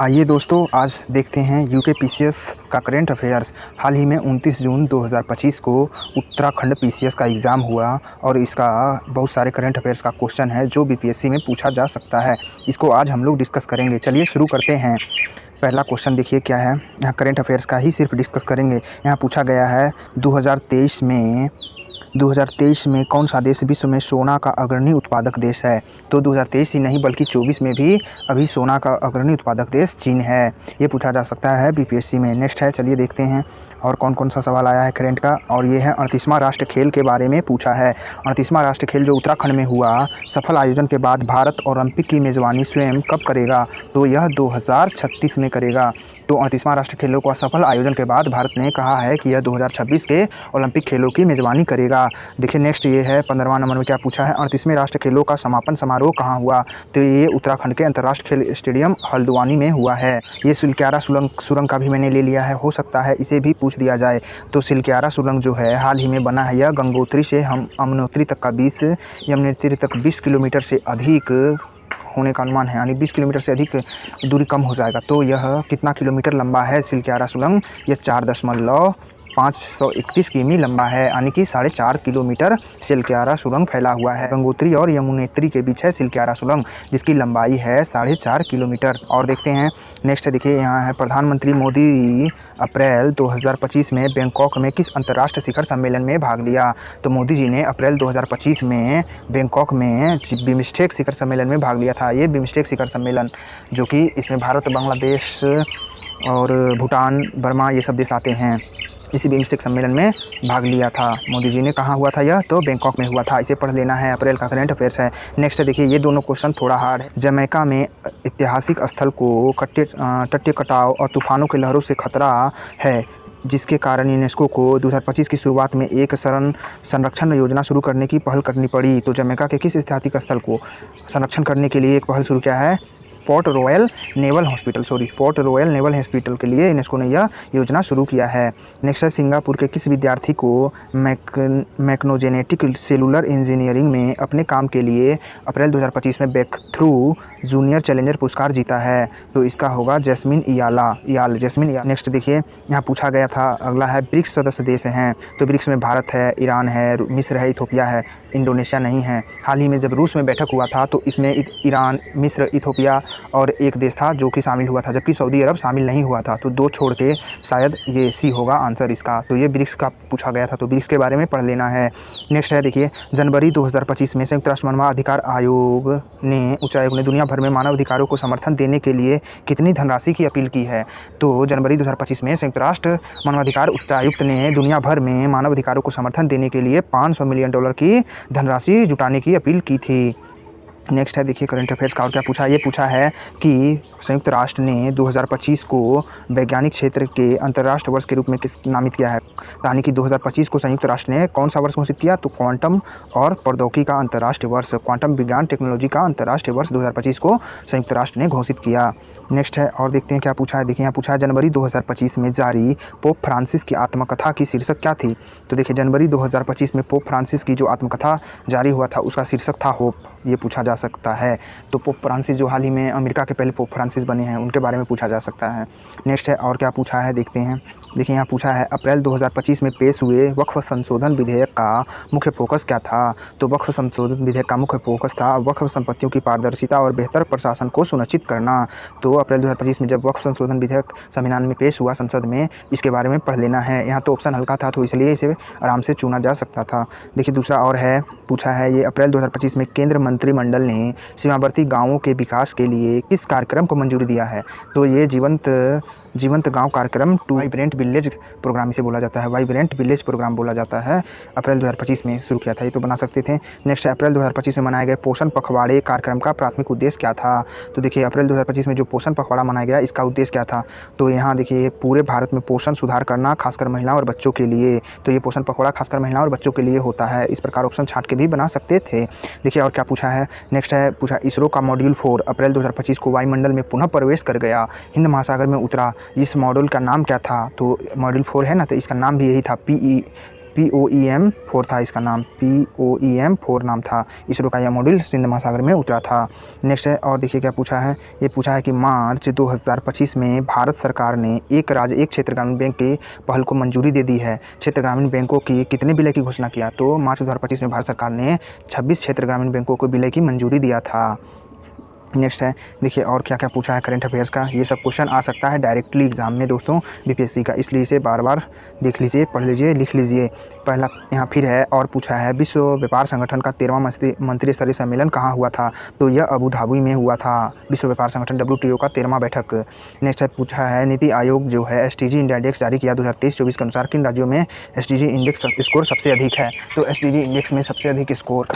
आइए दोस्तों, आज देखते हैं यूके पीसीएस का करंट अफेयर्स। हाल ही में 29 जून 2025 को उत्तराखंड पीसीएस का एग्ज़ाम हुआ और इसका बहुत सारे करंट अफेयर्स का क्वेश्चन है जो बीपीएससी में पूछा जा सकता है। इसको आज हम लोग डिस्कस करेंगे। चलिए शुरू करते हैं। पहला क्वेश्चन देखिए क्या है। यहाँ करंट अफेयर्स का ही सिर्फ डिस्कस करेंगे। यहाँ पूछा गया है 2023 में कौन सा देश विश्व में सोना का अग्रणी उत्पादक देश है। तो 2023 ही नहीं बल्कि 24 में भी अभी सोना का अग्रणी उत्पादक देश चीन है। ये पूछा जा सकता है बीपीएससी में। नेक्स्ट है, चलिए देखते हैं और कौन कौन सा सवाल आया है करंट का। और ये है 38वां राष्ट्रीय खेल के बारे में पूछा है। 38वां राष्ट्रीय खेल जो उत्तराखंड में हुआ, सफल आयोजन के बाद भारत ओलंपिक की मेज़बानी स्वयं कब करेगा। तो यह 2036 में करेगा। तो 38वां राष्ट्रीय खेलों का सफल आयोजन के बाद भारत ने कहा है कि यह 2026 के ओलंपिक खेलों की मेज़बानी करेगा। देखिए नेक्स्ट ये है 15वां नंबर में क्या पूछा है। 38वें राष्ट्रीय खेलों का समापन समारोह कहाँ हुआ। तो ये उत्तराखंड के अंतर्राष्ट्रीय खेल स्टेडियम हल्द्वानी में हुआ है। ये सिलक्यारा सुरंग का भी मैंने ले लिया है, हो सकता है इसे भी पूछ दिया जाए। तो सिलक्यारा सुरंग जो है हाल ही में बना है। यह गंगोत्री से हम यमुनोत्री तक 20 किलोमीटर से अधिक होने का अनुमान है, यानी 20 किलोमीटर से अधिक दूरी कम हो जाएगा। तो यह कितना किलोमीटर लंबा है सिलक्यारा सुरंग। यह 4.531 किमी लंबा है, यानी कि 4.5 किलोमीटर सिलक्यारा सुरंग फैला हुआ है। गंगोत्री और यमुनोत्री के बीच है सिलक्यारा सुरंग, जिसकी लंबाई है 4.5 किलोमीटर। और देखते हैं नेक्स्ट देखिए यहाँ है प्रधानमंत्री मोदी अप्रैल 2025 में बैंकॉक में किस अंतर्राष्ट्रीय शिखर सम्मेलन में भाग लिया। तो मोदी जी ने अप्रैल 2025 में बैंकॉक में बिम्स्टेक शिखर सम्मेलन में भाग लिया था। ये बिम्स्टेक शिखर सम्मेलन जो कि इसमें भारत, बांग्लादेश और भूटान, बर्मा ये सब देश आते हैं। इसी बिम्स्टेक सम्मेलन में भाग लिया था मोदी जी ने। कहाँ हुआ था यह? तो बैंकॉक में हुआ था। इसे पढ़ लेना है, अप्रैल का करंट अफेयर्स है। नेक्स्ट देखिए, ये दोनों क्वेश्चन थोड़ा हार्ड है। जमैका में ऐतिहासिक स्थल को तटीय कटाव और तूफानों की लहरों से खतरा है, जिसके कारण यूनेस्को को 2025 की शुरुआत में एक संरक्षण योजना शुरू करने की पहल करनी पड़ी। तो जमैका के किस ऐतिहासिक स्थल को संरक्षण करने के लिए एक पहल शुरू किया है? पोर्ट रॉयल नेवल हॉस्पिटल के लिए यूनेस्को ने यह योजना शुरू किया है। नेक्स्ट है, सिंगापुर के किस विद्यार्थी को मैक्नोजेनेटिक सेलुलर इंजीनियरिंग में अपने काम के लिए अप्रैल 2025 में ब्रेक थ्रू जूनियर चैलेंजर पुरस्कार जीता है। तो इसका होगा जैस्मिन इयाल। नेक्स्ट देखिए, यहाँ पूछा गया था, अगला है ब्रिक्स सदस्य देश हैं। तो ब्रिक्स में भारत है, ईरान है, मिस्र है, इथोपिया है, इंडोनेशिया नहीं है। हाल ही में जब रूस में बैठक हुआ था तो इसमें ईरान, मिस्र, इथोपिया और एक देश था जो कि शामिल हुआ था, जबकि सऊदी अरब शामिल नहीं हुआ था। तो दो छोड़ के शायद ये सी होगा आंसर इसका। तो ये ब्रिक्स का पूछा गया था, तो ब्रिक्स के बारे में पढ़ लेना है। नेक्स्ट है देखिए, जनवरी 2025 में संयुक्त राष्ट्र मानवाधिकार आयोग ने उच्चायोग ने दुनिया भर में मानव अधिकारों को समर्थन देने के लिए कितनी धनराशि की अपील की है। तो जनवरी 2025 में संयुक्त राष्ट्र मानवाधिकार उच्चायुक्त ने दुनिया भर में मानव अधिकारों को समर्थन देने के लिए $500 मिलियन की धनराशि जुटाने की अपील की थी। नेक्स्ट है देखिए करंट अफेयर्स का और क्या पूछा। ये पूछा है कि संयुक्त राष्ट्र ने 2025 को वैज्ञानिक क्षेत्र के अंतर्राष्ट्रीय वर्ष के रूप में किस नामित किया है। यानी कि 2025 को संयुक्त राष्ट्र ने कौन सा वर्ष घोषित किया। तो क्वांटम और प्रौद्योगिकी का अंतर्राष्ट्रीय वर्ष, क्वांटम विज्ञान टेक्नोलॉजी का अंतर्राष्ट्रीय वर्ष 2025 को संयुक्त राष्ट्र ने घोषित किया। नेक्स्ट है और देखते हैं क्या पूछा है। देखिए यहाँ पूछा है जनवरी 2025 में जारी पोप फ्रांसिस की आत्मकथा की शीर्षक क्या थी। तो देखिए जनवरी 2025 में पोप फ्रांसिस की जो आत्मकथा जारी हुआ था उसका शीर्षक था होप। ये पूछा जा सकता है। तो पोप फ्रांसिस जो हाल ही में अमेरिका के पहले पोप फ्रांसिस बने हैं, उनके बारे में पूछा जा सकता है। नेक्स्ट है और क्या पूछा है देखते हैं। देखिए यहाँ पूछा है अप्रैल 2025 में पेश हुए वक्फ संशोधन विधेयक का मुख्य फोकस क्या था। तो वक्फ संशोधन विधेयक का मुख्य फोकस था वक्फ संपत्तियों की पारदर्शिता और बेहतर प्रशासन को सुनिश्चित करना। तो अप्रैल 2025 में जब वक्फ संशोधन विधेयक संविधान में पेश हुआ संसद में, इसके बारे में पढ़ लेना है। यहाँ तो ऑप्शन हल्का था तो इसलिए इसे आराम से चुना जा सकता था। देखिए दूसरा और है, पूछा है ये अप्रैल 2025 में केंद्र मंत्रिमंडल ने सीमावर्ती गाँवों के विकास के लिए किस कार्यक्रम को मंजूरी दिया है। तो ये जीवंत गांव कार्यक्रम टू वाइब्रेंट विलेज प्रोग्राम इसे बोला जाता है, वाइब्रेंट विलेज प्रोग्राम बोला जाता है। अप्रैल 2025 में शुरू किया था, ये तो बना सकते थे। नेक्स्ट है अप्रैल 2025 में मनाए गए पोषण पखवाड़े कार्यक्रम का प्राथमिक उद्देश्य क्या था। तो देखिए अप्रैल 2025 में जो पोषण पखवाड़ा मनाया गया इसका उद्देश्य क्या था। तो यहाँ देखिए पूरे भारत में पोषण सुधार करना, खासकर महिलाओं और बच्चों के लिए। तो ये पोषण पखवाड़ा खासकर महिलाओं और बच्चों के लिए होता है। इस प्रकार ऑप्शन छांट के भी बना सकते थे। देखिए और क्या पूछा है। नेक्स्ट है पूछा इसरो का मॉड्यूल 4 अप्रैल 2025 को वायुमंडल में पुनः प्रवेश कर गया, हिंद महासागर में उतरा। इस मॉड्यूल का नाम क्या था। तो मॉड्यूल 4 है ना, तो इसका नाम भी यही था POEM 4 था इसका नाम, POEM 4 नाम था। इसरो का यह मॉड्यूल सिंध महासागर में उतरा था। नेक्स्ट है, और देखिए क्या पूछा है, ये पूछा है कि मार्च 2025 में भारत सरकार ने एक राज्य एक क्षेत्र ग्रामीण बैंक की पहल को मंजूरी दे दी है। क्षेत्र ग्रामीण बैंकों की कितने विलय की घोषणा किया? तो मार्च 2025 में भारत सरकार ने 26 क्षेत्र ग्रामीण बैंकों को विलय की मंजूरी दिया था। नेक्स्ट है, देखिए और क्या क्या पूछा है करंट अफेयर्स का। ये सब क्वेश्चन आ सकता है डायरेक्टली एग्जाम में दोस्तों बीपीएससी का, इसलिए इसे बार बार देख लीजिए, पढ़ लीजिए, लिख लीजिए। पहला यहाँ फिर है, और पूछा है विश्व व्यापार संगठन का 13वां मंत्री स्तरीय सम्मेलन कहाँ हुआ था? तो यह अबू धाबी में हुआ था। विश्व व्यापार संगठन WTO का 13वां बैठक। नेक्स्ट है, पूछा है नीति आयोग जो है SDG इंडिया इंडेक्स जारी किया 2023-24 के अनुसार किन राज्यों में SDG इंडेक्स स्कोर सबसे अधिक है? तो SDG इंडेक्स में सबसे अधिक स्कोर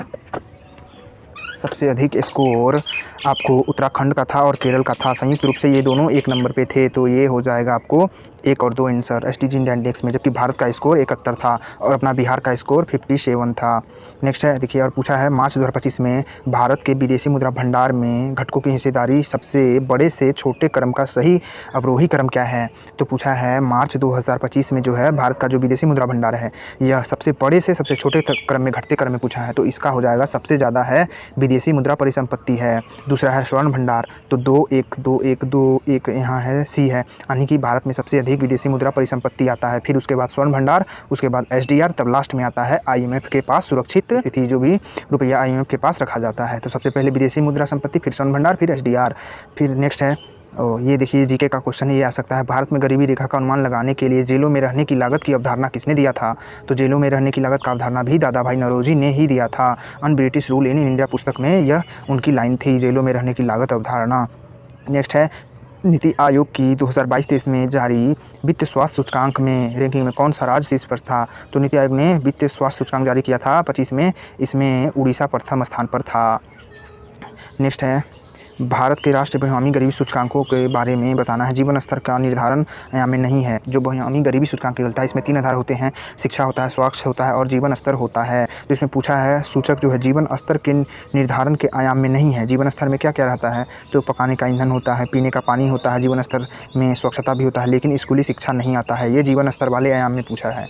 आपको उत्तराखंड का था और केरल का था। संयुक्त रूप से ये दोनों एक नंबर पे थे, तो ये हो जाएगा आपको 1 और 2 आंसर SDG इंडिया इंडेक्स में। जबकि भारत का स्कोर 71 था और अपना बिहार का स्कोर 57 था। नेक्स्ट है, देखिए और पूछा है मार्च 2025 में भारत के विदेशी मुद्रा भंडार में घटकों की हिस्सेदारी सबसे बड़े से छोटे क्रम का सही अवरोही क्रम क्या है? तो पूछा है मार्च 2025 में जो है भारत का जो विदेशी मुद्रा भंडार है यह सबसे बड़े से सबसे छोटे क्रम में घटते क्रम में पूछा है, तो इसका हो जाएगा सबसे ज़्यादा है विदेशी मुद्रा परिसंपत्ति है। दूसरा है स्वर्ण भंडार, तो 2-1-2-1-2-1 यहाँ है C है, यानी कि भारत में सबसे अधिक विदेशी मुद्रा परिसंपत्ति आता है। फिर उसके बाद स्वर्ण भंडार, उसके बाद SDR, तब लास्ट में आता है IMF के पास सुरक्षित स्थिति, जो भी रुपया IMF के पास रखा जाता है। तो सबसे पहले विदेशी मुद्रा संपत्ति, फिर स्वर्ण भंडार, फिर SDR। फिर नेक्स्ट है, ये देखिए जीके का क्वेश्चन ये आ सकता है, भारत में गरीबी रेखा का अनुमान लगाने के लिए जेलों में रहने की लागत की अवधारणा किसने दिया था? तो जेलों में रहने की लागत का अवधारणा भी दादा भाई नौरोजी ने ही दिया था। Un British rule in India पुस्तक में यह उनकी लाइन थी, जेलों में रहने की लागत अवधारणा। नेक्स्ट है, नीति आयोग की 2022-23 में जारी वित्तीय स्वास्थ्य सूचकांक में रैंकिंग में कौन सा राज्य शीर्ष पर था? तो नीति आयोग ने वित्तीय स्वास्थ्य सूचकांक जारी किया था 25 में, इसमें उड़ीसा प्रथम स्थान पर था। नेक्स्ट है, भारत के राष्ट्रीय बहुआयामी गरीबी सूचकांकों के बारे में बताना है। जीवन स्तर का निर्धारण आयाम में नहीं है। जो बहुआयामी गरीबी सूचकांक निकलता है इसमें 3 आधार होते हैं, शिक्षा होता है, स्वास्थ्य होता है और जीवन स्तर होता है। तो इसमें पूछा है सूचक जो है जीवन स्तर के निर्धारण के आयाम में नहीं है। जीवन स्तर में क्या क्या रहता है? तो पकाने का ईंधन होता है, पीने का पानी होता है, जीवन स्तर में स्वच्छता भी होता है, लेकिन स्कूली शिक्षा नहीं आता है। ये जीवन स्तर वाले आयाम में पूछा है।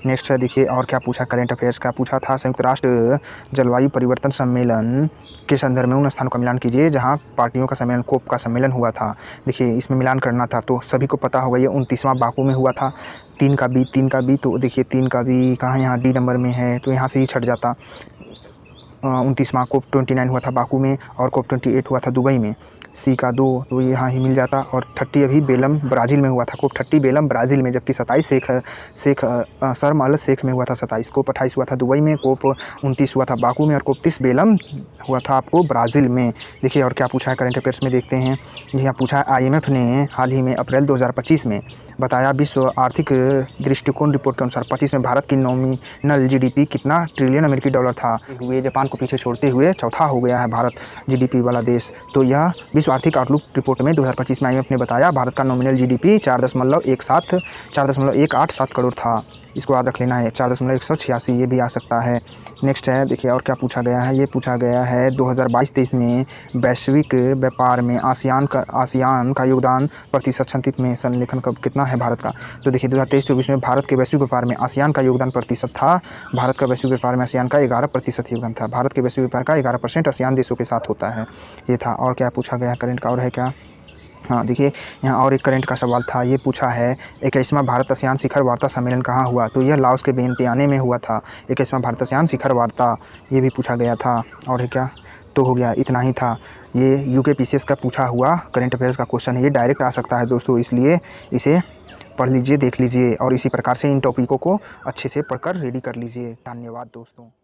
नेक्स्ट है, देखिए और क्या पूछा करंट अफेयर्स का। पूछा था संयुक्त राष्ट्र जलवायु परिवर्तन सम्मेलन के संदर्भ में उन स्थानों का मिलान कीजिए जहां पार्टियों का सम्मेलन कोप का सम्मेलन हुआ था। देखिए इसमें मिलान करना था, तो सभी को पता होगा ये 29वां बाकू में हुआ था। 3 का बी, तो देखिए 3 का बी कहाँ, यहाँ D नंबर में है, तो यहाँ से ही छट जाता। 29वां कोप 29 हुआ था बाकू में और कोप 28 हुआ था दुबई में। C का 2 तो यहाँ ही मिल जाता। और 30 अभी बेलम ब्राज़ील में हुआ था, कोप 30 बेलम ब्राज़ील में। जबकि 27 शर्म अल शेख में हुआ था 27। कोप 28 हुआ था दुबई में, कोप 29 हुआ था बाकू में और कोप 30 बेलम हुआ था आपको ब्राज़ील में। देखिए और क्या पूछा है करंट अफेयर्स में, देखते हैं। यहाँ पूछा है IMF ने हाल ही में अप्रैल 2025 में बताया विश्व आर्थिक दृष्टिकोण रिपोर्ट के अनुसार 25 में भारत की नॉमिनल GDP कितना ट्रिलियन अमेरिकी डॉलर था? हुए जापान को पीछे छोड़ते हुए चौथा हो गया है भारत GDP वाला देश। तो यह विश्व आर्थिक आउटलुक रिपोर्ट में 2025 में IMF ने बताया भारत का नॉमिनल GDP 4.187 करोड़ था। इसको याद रख लेना है, 4.186 ये भी आ सकता है। नेक्स्ट है, देखिए और क्या पूछा गया है। ये पूछा गया है 2022-23 में वैश्विक व्यापार में आसियान का योगदान प्रतिशत संक्षिप्त में संलेखन कब कितना है भारत का? तो देखिए 2023-24 में भारत के वैश्विक व्यापार में आसियान का योगदान प्रतिशत था। भारत का वैश्विक व्यापार में आसियान का 11% योगदान था। भारत के वैश्विक व्यापार का 11% आसियान देशों के साथ होता है। ये था। और क्या पूछा गया करंट का, और है क्या? हाँ देखिए यहाँ और एक करंट का सवाल था। ये पूछा है 21वां भारत आसियान शिखर वार्ता सम्मेलन कहाँ हुआ? तो यह लाओस के वियंतियाने में हुआ था। 21वां भारत आसियान शिखर वार्ता ये भी पूछा गया था। और है क्या? तो हो गया, इतना ही था। ये UKPCS का पूछा हुआ करंट अफेयर्स का क्वेश्चन है, ये डायरेक्ट आ सकता है दोस्तों, इसलिए इसे पढ़ लीजिए, देख लीजिए और इसी प्रकार से इन टॉपिकों को अच्छे से पढ़कर रेडी कर लीजिए। धन्यवाद दोस्तों।